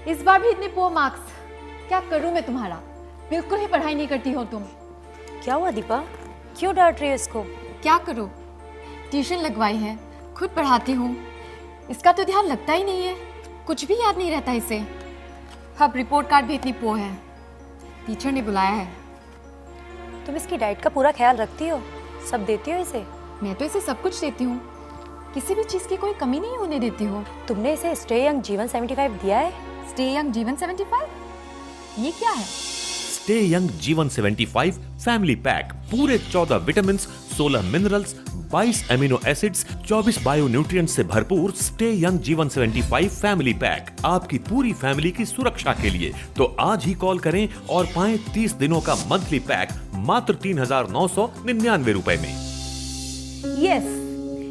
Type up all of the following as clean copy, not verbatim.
इस बार भी इतने पुअर मार्क्स। क्या करूं मैं तुम्हारा? बिल्कुल ही पढ़ाई नहीं करती हो तुम। क्या हुआ दीपा, क्यों डांट रही हो इसको? क्या करूं, ट्यूशन लगवाई है, खुद पढ़ाती हूँ, इसका तो ध्यान लगता ही नहीं है, कुछ भी याद नहीं रहता इसे। अब रिपोर्ट कार्ड भी इतनी पुअर है, टीचर ने बुलाया है। तुम इसकी डाइट का पूरा ख्याल रखती हो, सब देती हो इसे? मैं तो इसे सब कुछ देती हूँ, किसी भी चीज़ की कोई कमी नहीं होने देती हूँ। तुमने इसे स्टे यंग जीवन 75 दिया है? Stay young Jeevan 75? ये क्या है? Stay young Jeevan 75 family pack पूरे 14 vitamin, 16 minerals, 22 amino acids, 24 bio nutrient से भरपूर stay young Jeevan 75 family pack आपकी पूरी फैमिली की सुरक्षा के लिए। तो आज ही कॉल करें और पाएं 30 दिनों का मंथली पैक मात्र 3,999 रुपए में। यस,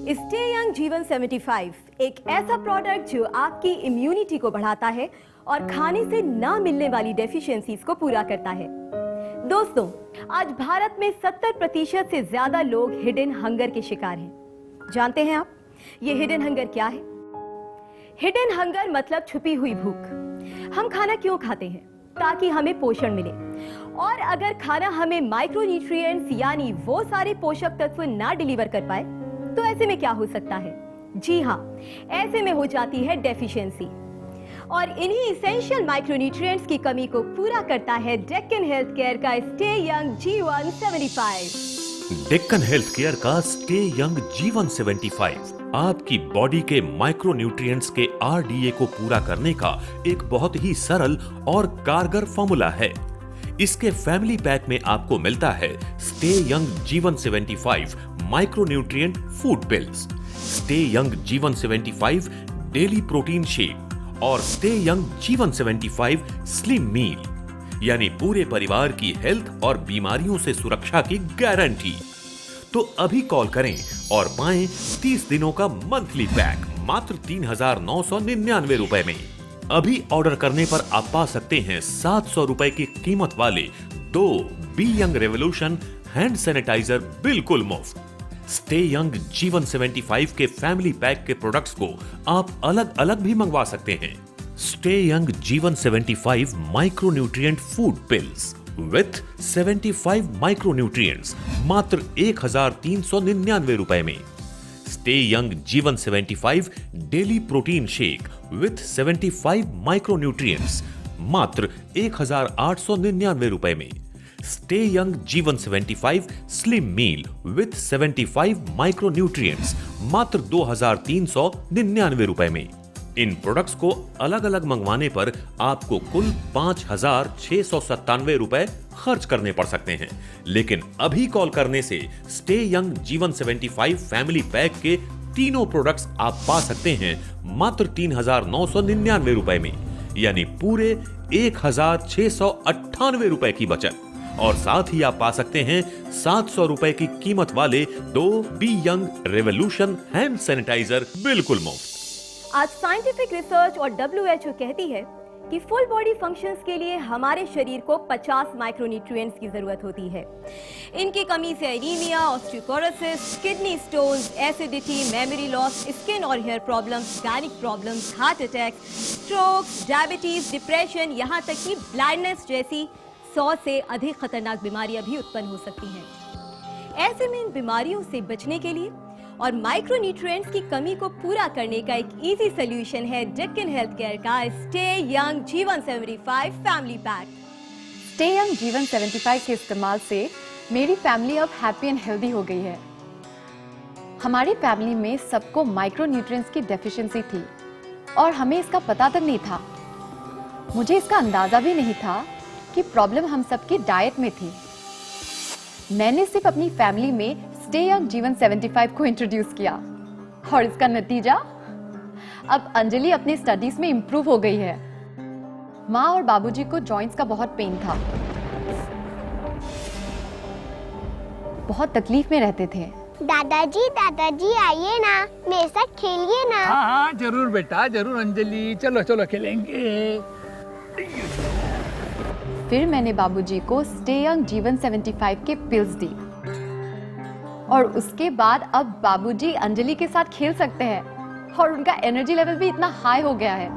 स्टे यंग जीवन 75 एक ऐसा प्रोडक्ट जो आपकी इम्यूनिटी को बढ़ाता है और खाने से ना मिलने वाली डेफिशिएंसीज को पूरा करता है। दोस्तों, आज भारत में 70% से ज्यादा लोग हिडन हंगर के शिकार हैं। जानते हैं आप ये हिडन हंगर क्या है? हिडन हंगर मतलब छुपी हुई भूख। हम खाना क्यों खाते हैं? ताकि हमें पोषण मिले, और अगर खाना हमें माइक्रोन्यूट्रिएंट्स यानी वो सारे पोषक तत्व ना डिलीवर कर पाए तो ऐसे में क्या हो सकता है? जी हाँ, ऐसे में हो जाती है डेफिशिएंसी, और इन्हीं इसेंशियल माइक्रोन्यूट्रिएंट्स की कमी को पूरा करता है डेक्कन हेल्थ केयर का stay young Jeevan 75। Deccan health care का स्टे यंग जीवन 75 आपकी बॉडी के माइक्रोन्यूट्रिएंट्स के आरडीए को पूरा करने का एक बहुत ही सरल और कारगर फॉर्मूला है। इसके फैमिली पैक में आपको मिलता है stay young Jeevan 75 micronutrient food pills, stay young Jeevan 75 daily protein shake और स्टे यंग जीवन 75 स्लिम मील, यानी पूरे परिवार की हेल्थ और बीमारियों से सुरक्षा की गारंटी। तो अभी कॉल करें और पाएं 30 दिनों का मंथली पैक मात्र 3,999 रुपए में। अभी ऑर्डर करने पर आप पा सकते हैं 700 रुपए की कीमत वाले 2 be young revolution hand sanitizer बिल्कुल मुफ्त। स्टे यंग जीवन 75 के फैमिली पैक के प्रोडक्ट्स को आप अलग अलग भी मंगवा सकते हैं। Stay young Jeevan 75 micronutrient food pills with 75 micronutrients मात्र 1,399 रुपए में। Stay young Jeevan 75 daily protein shake with 75 micronutrients मात्र 1,899 रुपए में। Stay young Jeevan 75 slim meal with 75 micronutrients मात्र 2,399 रुपए में। इन प्रोडक्ट्स को अलग अलग मंगवाने पर आपको कुल 5,697 रुपए खर्च करने पड़ सकते हैं, लेकिन अभी कॉल करने से stay young Jeevan 75 family pack के तीनों प्रोडक्ट्स आप पा सकते हैं मात्र 3,999 रुपए में, यानी पूरे 1,698 रुपए की बचत। और साथ ही आप पा सकते हैं 700 रुपए की कीमत वाले 2 be young revolution hand sanitizer बिल्कुल मुफ्त। आज साइंटिफिक रिसर्च और WHO कहती है कि फुल बॉडी फंक्शंस के लिए हमारे शरीर को 50 माइक्रोन्यूट्रिएंट्स की जरूरत होती है। इनकी कमी से anaemia, osteoporosis, kidney stones, acidity, memory loss, skin और hair problems, gynaec problems, heart attack, strokes, diabetes, depression, यहाँ तक कि ब्लाइंडनेस जैसी 100 से अधिक खतरनाक बीमारियां भी उत्पन्न हो सकती हैं। ऐसे में इन बीमारियों से बचने के लिए और माइक्रोन्यूट्रिएंट्स की कमी को पूरा करने का एक इजी सॉल्यूशन है डेक्कन हेल्थ केयर का stay young Jeevan 75 family pack. Stay young Jeevan 75 के इस्तेमाल से मेरी फैमिली अब हैप्पी एंड हेल्दी हो गई है। हमारी फैमिली में सबको माइक्रोन्यूट्रिएंट्स की डेफिशिएंसी थी और हमें इसका पता तक नहीं था। मुझे इसका अंदाजा भी नहीं था कि प्रॉब्लम हम सबकी डाइट में थी। मैंने सिर्फ अपनी फैमिली में स्टे यंग जीवन 75 को इंट्रोड्यूस किया और इसका नतीजा, अब अंजलि अपने स्टडीज में इंप्रूव हो गई है। माँ और बाबूजी को जॉइंट्स का बहुत पेन था, बहुत तकलीफ में रहते थे। दादाजी आइए ना, मेरे साथ खेलिए ना। हाँ जरूर बेटा जरूर अंजलि, चलो चलो खेलेंगे। फिर मैंने बाबूजी को स्टे यंग जीवन 75 के पिल्स दी और उसके बाद अब बाबूजी अंजलि के साथ खेल सकते हैं और उनका एनर्जी लेवल भी इतना हाई हो गया है।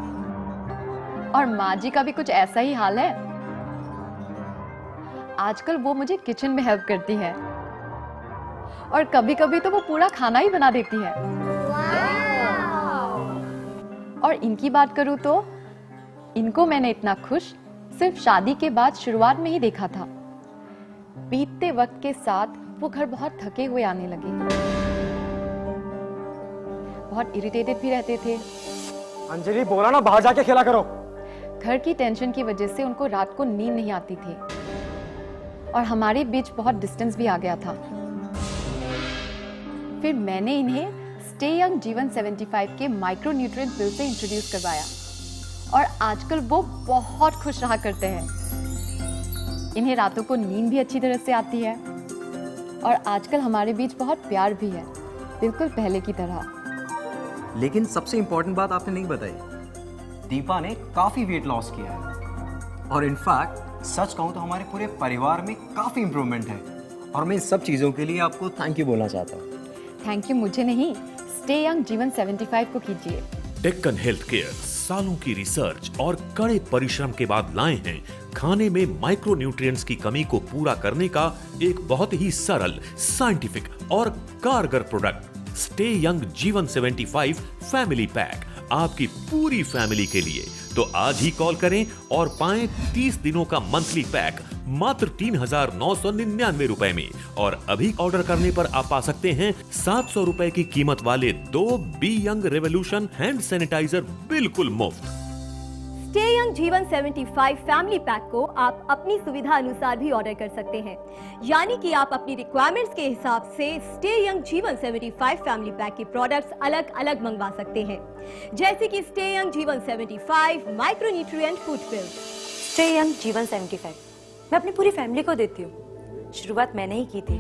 और माँ जी का भी कुछ ऐसा ही हाल है। आजकल वो मुझे किचन में हेल्प करती है और कभी-कभी तो वो पूरा खाना ही बना देती है। और इनकी बात करूं तो इनको मैंने इतना खुश सिर्फ शादी के बाद शुरुआत में ही देखा था। बीतते वक्त के साथ वो घर बहुत थके हुए आने लगे, बहुत इरिटेटेड भी रहते थे। अंजलि बोला ना बाहर जाके खेला करो। घर की टेंशन की वजह से उनको रात को नींद नहीं आती थी और हमारे बीच बहुत डिस्टेंस भी आ गया था। फिर मैंने इन्हें स्टे यंग जीवन 75 के माइक्रो न्यूट्रिएंट पिल से इंट्रोड्यूस करवाया और आजकल वो बहुत खुश रहा करते हैं। इन्हें रातों को नींद भी अच्छी तरह से आती है और आजकल हमारे बीच बहुत प्यार भी है, बिल्कुल पहले की तरह। लेकिन सबसे इंपॉर्टेंट बात आपने नहीं बताई, दीपा ने काफी वेट लॉस किया है और इनफैक्ट सच कहूं तो हमारे पूरे परिवार में काफी इंप्रूवमेंट है और मैं इन सब चीजों के लिए आपको थैंक यू बोलना चाहता हूँ। थैंक यू मुझे नहीं, स्टे यंग जीवन 75 को कीजिए। डेक्कन हेल्थ केयर सालों की रिसर्च और कड़े परिश्रम के बाद लाए हैं खाने में माइक्रो न्यूट्रिएंट्स की कमी को पूरा करने का एक बहुत ही सरल, साइंटिफिक और कारगर product, stay young Jeevan 75 family pack, आपकी पूरी फैमिली के लिए। तो आज ही कॉल करें और पाएं 30 दिनों का मंथली पैक मात्र 3,999 रुपए में। और अभी ऑर्डर करने पर आप पा सकते हैं 700 रुपए की कीमत वाले 2 be young revolution hand sanitizer बिल्कुल मुफ्त। Stay young Jeevan 75 family pack को आप अपनी सुविधा अनुसार भी ऑर्डर कर सकते हैं, यानी कि आप अपनी रिक्वायरमेंट्स के हिसाब से stay young Jeevan 75 family pack के प्रोडक्ट्स अलग अलग मंगवा सकते हैं, जैसे कि stay young Jeevan 75 micro nutrient food pills. Stay young Jeevan 75 मैं अपनी पूरी फैमिली को देती हूँ। शुरुआत मैंने ही की थी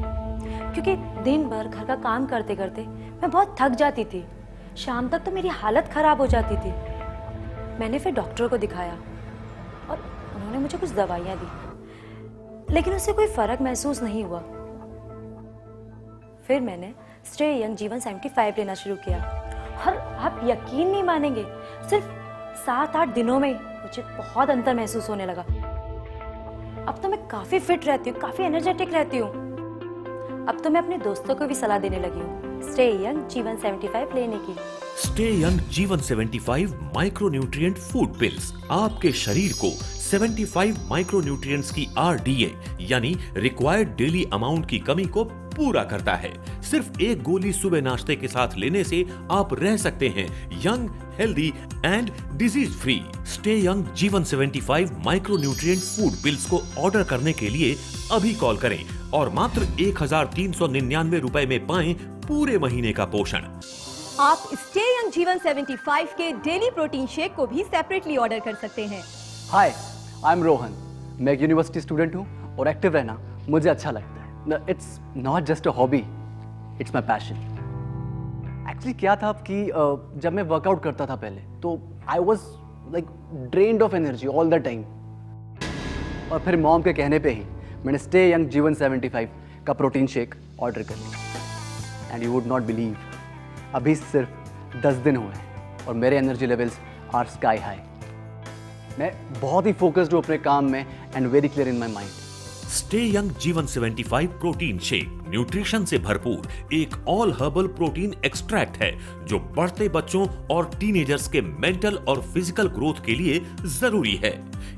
क्योंकि दिन भर घर का काम करते करते मैं बहुत थक जाती थी। शाम तक तो मेरी हालत खराब हो जाती थी। मैंने फिर डॉक्टर को दिखाया और उन्होंने मुझे कुछ दवाइयाँ दी, लेकिन उससे कोई फर्क महसूस नहीं हुआ। फिर मैंने स्टे यंग जीवन 75 लेना शुरू किया और आप यकीन नहीं मानेंगे, सिर्फ 7-8 दिनों में मुझे बहुत अंतर महसूस होने लगा। अब तो मैं काफी फिट रहती हूँ, काफी एनर्जेटिक रहती हूँ। अब तो मैं अपने दोस्तों को भी सलाह देने लगी हूँ स्टे यंग जीवन 75 लेने की। Stay young Jeevan 75 micro nutrient food pills आपके शरीर को 75 माइक्रो न्यूट्रिएंट्स की RDA यानी रिक्वायर्ड डेली अमाउंट की कमी को पूरा करता है। सिर्फ एक गोली सुबह नाश्ते के साथ लेने से आप रह सकते हैं young, healthy and disease free. Stay young Jeevan 75 micro nutrient food pills को ऑर्डर करने के लिए अभी कॉल करें और मात्र 1,399 रुपए में पाएं पूरे महीने का पोषण। आप स्टे यंग जीवन 75 के डेली प्रोटीन शेक को भी सेपरेटली ऑर्डर कर सकते हैं। हाय, आई एम रोहन। मैं एक यूनिवर्सिटी स्टूडेंट हूँ और एक्टिव रहना मुझे अच्छा लगता है। It's not just a hobby, it's my passion. Actually क्या था कि जब मैं वर्कआउट करता था पहले तो I was like drained of energy all the time. और फिर मॉम के कहने पे ही मैंने स्टे यंग जीवन 75 का प्रोटीन शेक ऑर्डर कर लिया। And you would not believe, अभी सिर्फ 10 दिन हुए हैं और मेरे energy levels are sky high. मैं बहुत ही फोकस्ड हूँ अपने काम में and very clear in my mind. Stay young Jeevan 75 protein shake nutrition से भरपूर एक ऑल हर्बल प्रोटीन एक्सट्रैक्ट है जो बढ़ते बच्चों और टीनेजर्स के मेंटल और फिजिकल ग्रोथ के लिए जरूरी है।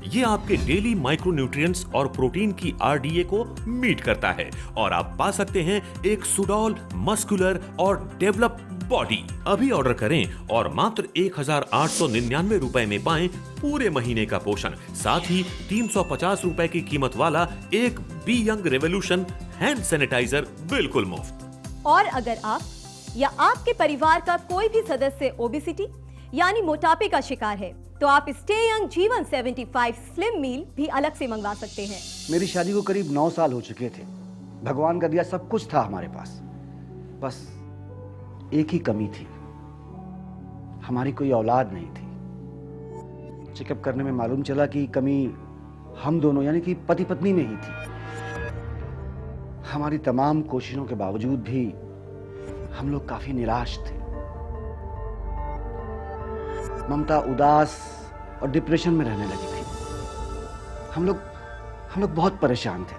ये आपके डेली माइक्रो न्यूट्रिएंट्स और प्रोटीन की RDA को मीट करता है और आप पा सकते हैं एक सुडौल, मस्कुलर और डेवलप बॉडी। अभी ऑर्डर करें और मात्र 1,899 रुपए में पाएं पूरे महीने का पोषण, साथ ही 350 रुपए की कीमत वाला एक be young revolution hand sanitizer बिल्कुल मुफ्त। और अगर आप या आपके परिवार का कोई भी सदस्य ओबेसिटी यानी मोटापे का शिकार है तो आप स्टे यंग जीवन 75 स्लिम मील भी अलग से मंगवा सकते हैं। मेरी शादी को करीब 9 साल हो चुके थे। भगवान का दिया सब कुछ था हमारे पास, बस एक ही कमी थी, हमारी कोई औलाद नहीं थी। चेकअप करने में मालूम चला कि कमी हम दोनों यानी कि पति पत्नी में ही थी। हमारी तमाम कोशिशों के बावजूद भी हम लोग काफी निराश थे। ममता उदास और डिप्रेशन में रहने लगी थी। हम लोग बहुत परेशान थे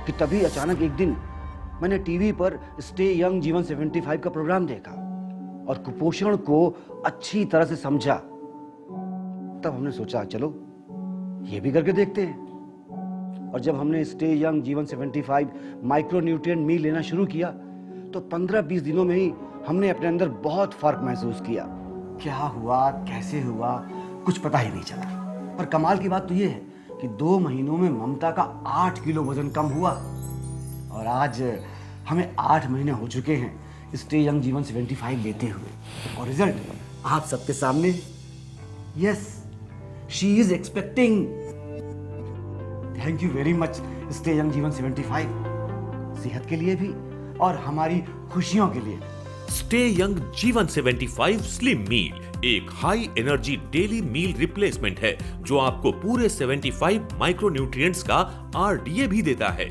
कि तभी अचानक एक दिन मैंने टीवी पर स्टे यंग जीवन 75 का प्रोग्राम देखा और कुपोषण को अच्छी तरह से समझा। तब हमने सोचा चलो ये भी करके देखते हैं। और जब हमने stay young Jeevan 75 micro nutrient मील लेना शुरू किया तो 15-20 दिनों में ही हमने अपने अंदर बहुत फर्क महसूस किया। क्या हुआ, कैसे हुआ, कुछ पता ही नहीं चला। पर कमाल की बात तो ये है कि 2 महीनों में ममता का 8 किलो वजन कम हुआ और आज हमें 8 महीने हो चुके हैं स्टे यंग जीवन 75 लेते हुए और रिजल्ट आप सबके सामने। Yes, she is expecting. Thank you very much stay young Jeevan 75, सेहत के लिए भी और हमारी खुशियों के लिए। Stay young Jeevan 75 slim meal एक high energy daily meal replacement है जो आपको पूरे 75 माइक्रोन्यूट्रिएंट्स का आरडीए भी देता है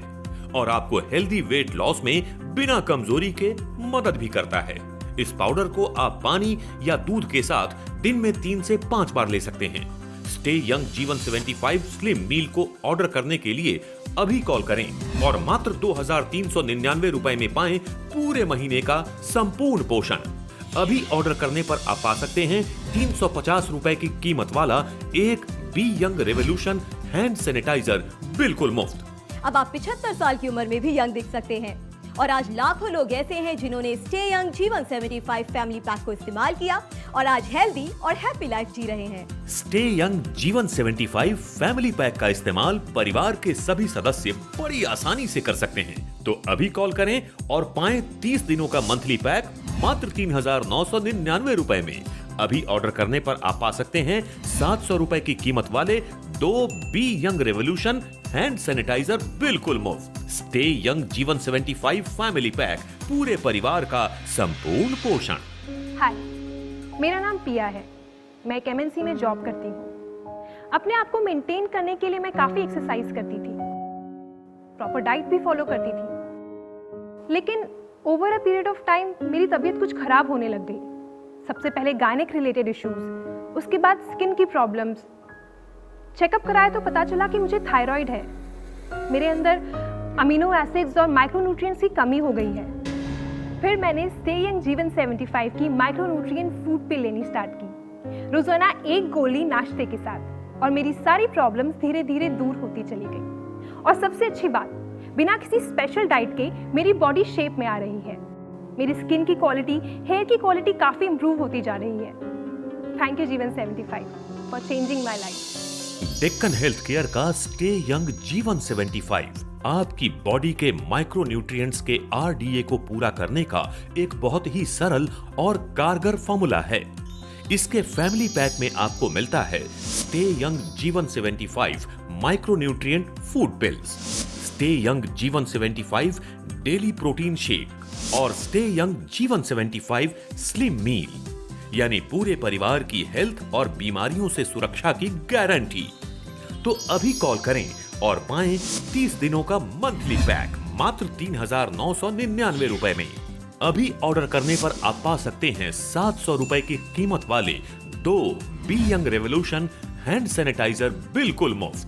और आपको हेल्दी वेट लॉस में बिना कमजोरी के मदद भी करता है। इस पाउडर को आप पानी या दूध के साथ दिन में 3 से 5 बार ले सकते हैं। स्टे यंग जीवन 75 स्लिम मील को ऑर्डर करने के लिए अभी कॉल करें और मात्र 2399 रुपए में पाएं पूरे महीने का संपूर्ण पोषण। अभी ऑर्डर करने पर आप पा सकते हैं 350 रुपए की कीमत वाला एक be young revolution hand sanitizer बिल्कुल मुफ्त। अब आप 75 साल की उम्र में भी यंग दिख सकते हैं और आज लाखों लोग ऐसे हैं जिन्होंने stay young Jeevan 75 family pack को इस्तेमाल किया और आज हेल्दी और हैप्पी लाइफ जी रहे हैं। Stay young Jeevan 75 family pack का इस्तेमाल परिवार के सभी सदस्य बड़ी आसानी से कर सकते हैं। तो अभी कॉल करें और पाएं 30 दिनों का मंथली पैक मात्र 3999 रुपए में। अभी ऑर्डर करने पर आप पा सकते हैं 700 रुपए की कीमत वाले 2 be young revolution hand sanitizer बिल्कुल मुफ्त। Stay young Jeevan 75 family pack, पूरे परिवार का संपूर्ण पोषण। हाय, मेरा नाम पिया है। मैं एक एमएनसी में जॉब करती हूँ। अपने आप को मेंटेन करने के लिए मैं काफी एक्सरसाइज करती थी, प्रॉपर डाइट भी फॉलो करती थी, लेकिन over a period of time मेरी तबीयत कुछ खराब होने लग गई। सबसे पहले गायनिक रिलेटेड इश्यूज, उसके बाद स्किन की प्रॉब्लम्स। चेकअप कराया तो पता चला कि मुझे थायराइड है। मेरे अंदर अमीनो एसिड्स और माइक्रोन्यूट्रिएंट्स की कमी हो गई है। फिर मैंने स्टे यंग जीवन 75 की माइक्रोन्यूट्रिएंट फूड पिल लेनी स्टार्ट की, रोजाना 1 गोली नाश्ते के साथ, और मेरी सारी प्रॉब्लम्स धीरे धीरे दूर होती चली गई। और सबसे अच्छी बात, बिना किसी स्पेशल डाइट के मेरी बॉडी शेप में आ रही है। मेरी स्किन की क्वालिटी, हेयर की क्वालिटी काफी इंप्रूव होती जा रही है। थैंक यू जीवन 75 for changing my life. Deccan health care का स्टे यंग जीवन 75 आपकी बॉडी के माइक्रोन्यूट्रिएंट्स के आरडीए को पूरा करने का एक बहुत ही सरल और कारगर फॉर्मूला है। इसके फैमिली पैक में आपको मिलता है stay young Jeevan 75 micronutrient food pills, stay young Jeevan 75 daily protein shake और स्टे यंग जीवन 75 स्लिम मील, यानी पूरे परिवार की हेल्थ और बीमारियों से सुरक्षा की गारंटी। तो अभी कॉल करें और पाएं 30 दिनों का मंथली पैक मात्र 3999 रुपए में। अभी ऑर्डर करने पर आप पा सकते हैं 700 रुपए की कीमत वाले 2 be young revolution hand sanitizer बिल्कुल मुफ्त।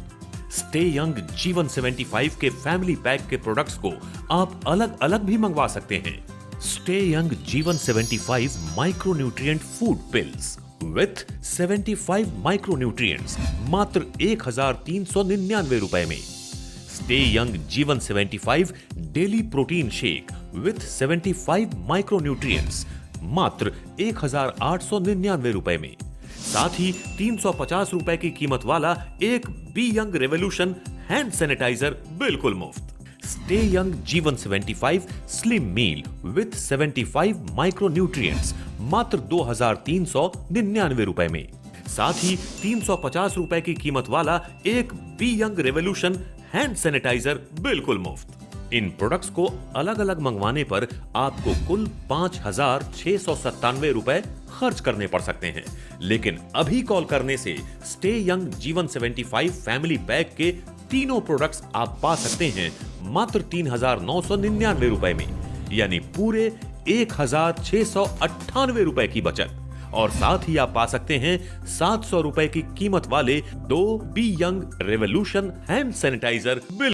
स्टे यंग जीवन 75 के फैमिली पैक के प्रोडक्ट्स को आप अलग अलग भी मंगवा सकते हैं। Stay young Jeevan 75 micronutrient food pills with 75 micronutrients मात्र 1399 रुपए में। Stay young Jeevan 75 daily protein shake with 75 micronutrients मात्र 1899 रुपए में। साथ ही 350 रुपए की कीमत वाला एक be young revolution hand sanitizer बिल्कुल मुफ्त। Stay young Jeevan 75 slim meal with 75 micronutrients मात्र 2399 रुपए में। साथ ही 350 रुपए की कीमत वाला एक be young revolution hand sanitizer बिल्कुल मुफ्त। इन प्रोडक्ट्स को अलग अलग मंगवाने पर आपको कुल 5697 रुपए खर्च करने पड़ सकते हैं, लेकिन अभी कॉल करने से stay young Jeevan 75 family pack के तीनों प्रोडक्ट्स आप पा सकते हैं मात्र 3999 रुपए में, यानी पूरे 1698 रुपए की बचत। और साथ ही आप पा सकते हैं 700 रुपए की कीमत वाले 2 be young revolution hand sanitiser